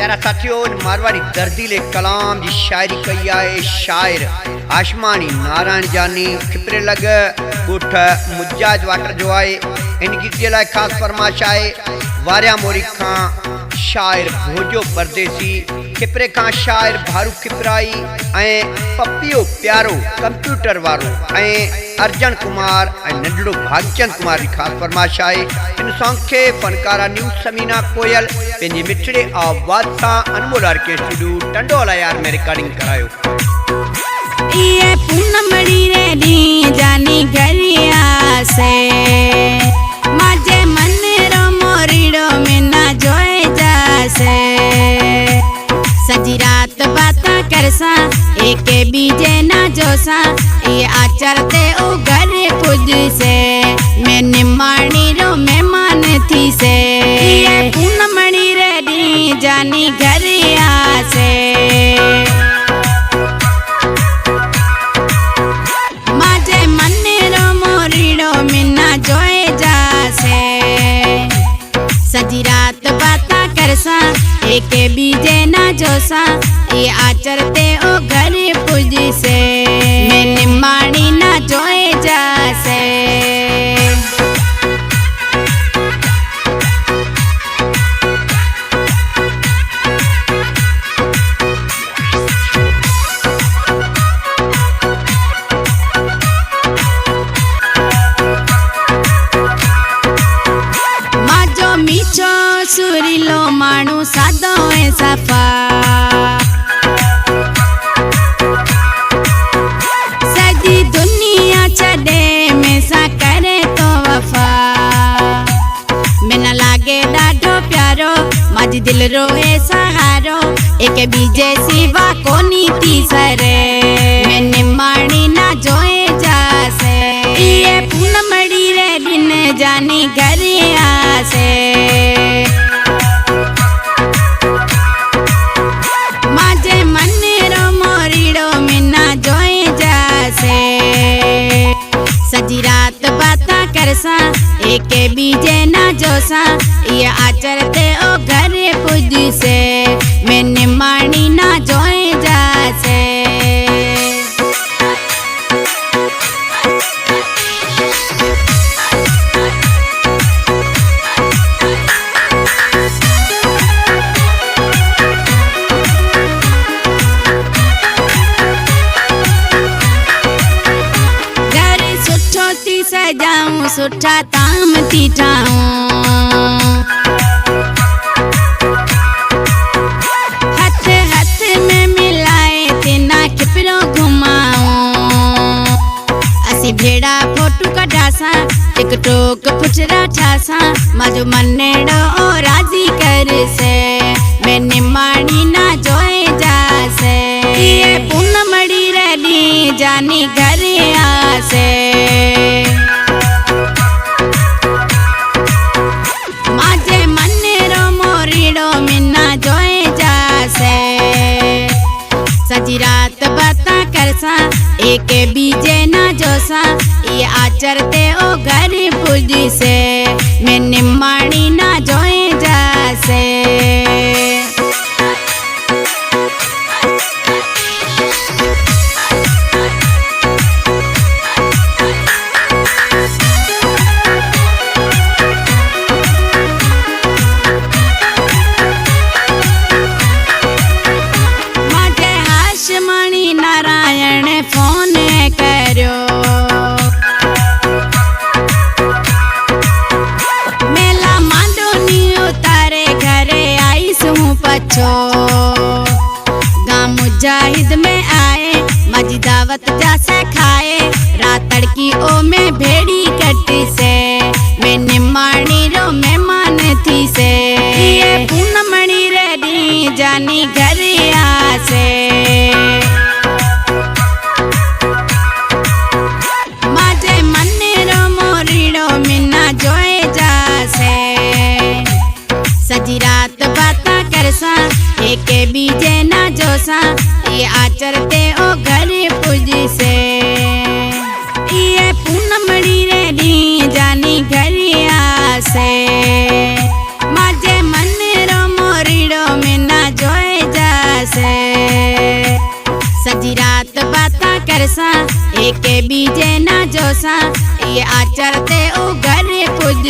प्यारा साथियों, मारवाड़ी दर्दीले कलाम जी शायरी कई है। शायर आशमानी नारायण जानी खिपरे लग उठ मुजाज वाटर जो आए इनकी के खास फरमाश आए। वारिया मोरी खां शायर भोजो परदेसी खिपरे खां शायर भारू खिपराई पप्पियो प्यारो कंप्यूटर वारो अर्जन कुमार नंढड़ो भागचंद कुमार की खास फरमाश है। इन सॉन्ग के फनकारा न्यू समीना कोयल पंहिंजी मिठड़े आवाज़ सां अनमोल ऑर्केस्ट्रा स्टूडियो टंडोला यार में रिकॉर्डिंग करायो। ये पूनमड़ी रे दी जानी घरिया से माजे मन रो मोरीड़ो में ना जोए जासे सजी रात बाता करसा एक बीजे ना जोसा ये आचरते ओ घर खुद से मैं निमाणी रो मेहमान थी से। ये पूनमड़ी रे दी जानी घरिया से सजी रात बाता करसा एक बीजे ना जोसा ये आचरते ओ घर पुज से मैं निमाणी ना जोए जासे। सुरीलो मानू सादो ए सफा सजी दुनिया छड़े में सा करे तो वफा मैना लागे डाढो प्यारो माजी दिल रोए सहारो एक बीजे सिवा कोनी थी सरे मैं निमाणी ना जोए जासे। ये पूनमड़ी रे दिन जानी घरिया से सजी रात बाता करसा एक बीजे ना जोसा ये आचरते ओ घर पुज से मैं निमाणी ना जोए जासे। सजाऊं सुठा ताम थी ठाऊं हाथ हाथ में मिलाए तेना खिपरो घुमाऊं असी भेड़ा फोटो कढासा टिकटोक पुछरा ठासा माजो मनेड़ो ओ राजी कर से मैं निमाणी ना जोए जासे। ये पूनमड़ी रेडी जानी घरिया से सजी रात बाता करसा एक बीजे ना जोसा ये आचरते ओ घर पुज से मैं निमाणी ना जोए जासे। नारायण फोन करो मेला मांडो नी उतारे घरे आई सू पछो गाँव मुजाहिद में आए मजी दावत जासे खाए रात तड़की ओ में भेड़ी कट से मैं निमाणी रो मेहमान थी से। ये पूनमड़ी रेडी जानी घरिया से सजी रात बाता करसा एक बीजे ना जोसा ये आचरते ओ घर पुज से। ये पूनमड़ी रेडी जानी घरिया से सजी रात बाता करसा एक बीजे ना जोसा ये आचरते उगर पुज